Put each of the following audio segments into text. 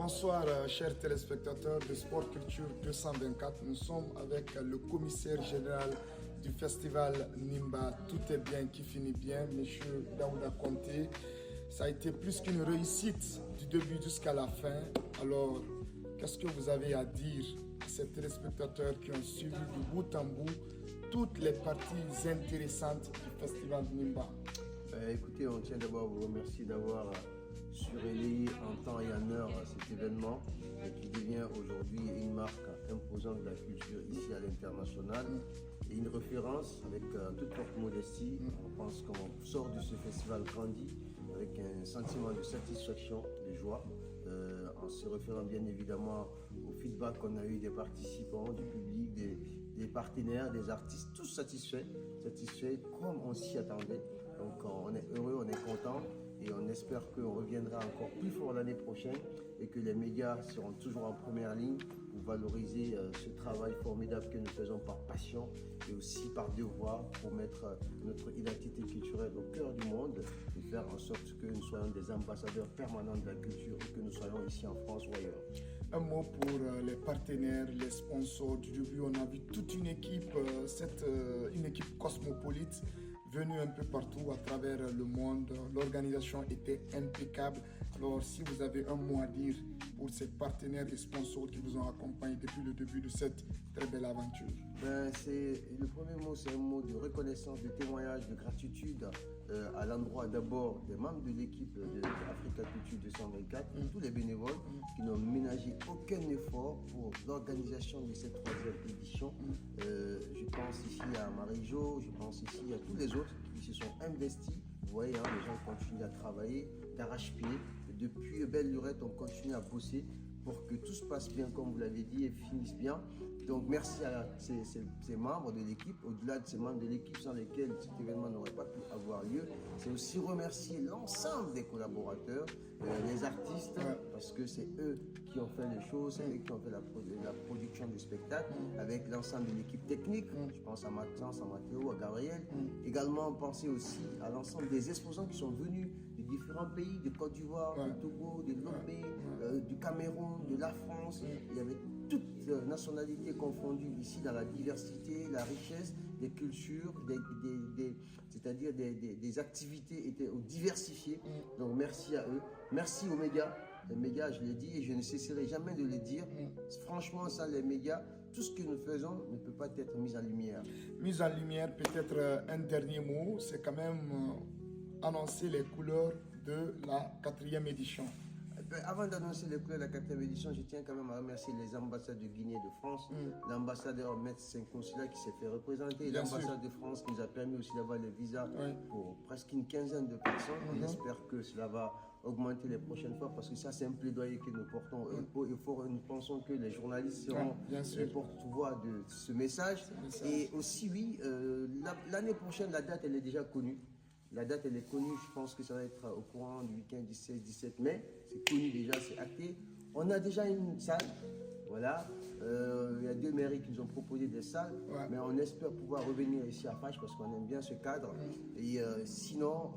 Bonsoir chers téléspectateurs de Sport Culture 224. Nous sommes avec le commissaire général du festival Nimba. Tout est bien qui finit bien, monsieur Daouda Conté. Ça a été plus qu'une réussite du début jusqu'à la fin. Alors, qu'est-ce que vous avez à dire à ces téléspectateurs qui ont suivi du bout en bout toutes les parties intéressantes du festival Nimba? Écoutez, on tient d'abord à vous remercier d'avoir surveillé en temps et en heure cet événement qui devient aujourd'hui une marque imposante de la culture ici à l'international et une référence avec toute notre modestie. On pense qu'on sort de ce festival grandi avec un sentiment de satisfaction, de joie, en se référant bien évidemment au feedback qu'on a eu des participants, du public, des partenaires, des artistes, tous satisfaits comme on s'y attendait. Donc on est heureux, on est content et on espère qu'on reviendra encore plus fort l'année prochaine et que les médias seront toujours en première ligne pour valoriser ce travail formidable que nous faisons par passion et aussi par devoir pour mettre notre identité culturelle au cœur du monde et faire en sorte que nous soyons des ambassadeurs permanents de la culture et que nous soyons ici en France ou ailleurs. Un mot pour les partenaires, les sponsors. Du début, on a vu toute une équipe, une équipe cosmopolite venue un peu partout à travers le monde. L'organisation était impeccable. Alors, si vous avez un mot à dire pour ces partenaires et sponsors qui vous ont accompagné depuis le début de cette très belle aventure. Le premier mot, c'est un mot de reconnaissance, de témoignage, de gratitude à l'endroit d'abord des membres de l'équipe de Africa Culture 224, tous les bénévoles qui n'ont ménagé aucun effort pour l'organisation de cette troisième édition. Je pense ici à Marie-Jo, je pense ici à tous les autres qui se sont investis. Vous voyez, les gens continuent à travailler d'arrache-pied. Depuis Belle Lurette, on continue à bosser pour que tout se passe bien, comme vous l'avez dit, et finisse bien. Donc merci à ces membres de l'équipe, au-delà de ces membres de l'équipe sans lesquels cet événement n'aurait pas pu avoir lieu. C'est aussi remercier l'ensemble des collaborateurs, les artistes, parce que c'est eux qui ont fait les choses, c'est eux qui ont fait la production du spectacle, avec l'ensemble de l'équipe technique. Je pense à Maxence, à Mathéo, à Gabriel. Également, penser aussi à l'ensemble des exposants qui sont venus de différents pays, de Côte d'Ivoire, de Togo, de Lomé, du Cameroun, de la France. Il y avait toutes nationalités confondues ici dans la diversité, la richesse des cultures, c'est-à-dire des activités étaient diversifiées. Donc merci à eux. Merci aux médias. Les médias, je l'ai dit et je ne cesserai jamais de le dire. Franchement, sans les médias, tout ce que nous faisons ne peut pas être mis en lumière. Mise en lumière, peut-être un dernier mot, c'est quand même annoncer les couleurs de la 4e édition. Avant d'annoncer les couleurs de la 4e édition, je tiens quand même à remercier les ambassades de Guinée et de France, l'ambassadeur Maître Saint-Consula qui s'est fait représenter, l'ambassade de France qui nous a permis aussi d'avoir les visas pour presque une quinzaine de personnes. On espère que cela va augmenter les prochaines fois parce que ça c'est un plaidoyer que nous portons. Nous pensons que les journalistes seront les porte-voix de ce message. Et aussi oui, l'année prochaine, la date elle est déjà connue. La date, elle est connue, je pense que ça va être au courant du week-end du 16-17 mai. C'est connu déjà, c'est acté. On a déjà une salle, voilà. Il y a 2 mairies qui nous ont proposé des salles, mais on espère pouvoir revenir ici à Fâche parce qu'on aime bien ce cadre. Et sinon,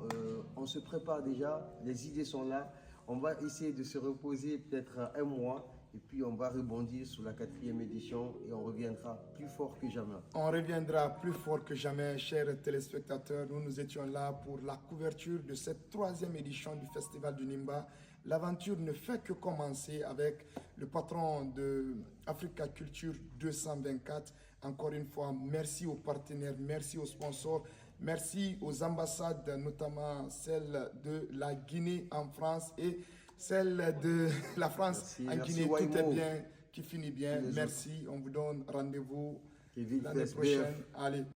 on se prépare déjà, les idées sont là. On va essayer de se reposer peut-être un mois. Et puis on va rebondir sur la 4e édition et on reviendra plus fort que jamais. On reviendra plus fort que jamais, chers téléspectateurs. Nous étions là pour la couverture de cette 3e édition du Festival du Nimba. L'aventure ne fait que commencer avec le patron de Africa Culture 224. Encore une fois, merci aux partenaires, merci aux sponsors, merci aux ambassades, notamment celle de la Guinée en France et celle de la France en Guinée. Tout est bien, qui finit bien. Merci, on vous donne rendez-vous l'année prochaine. Allez.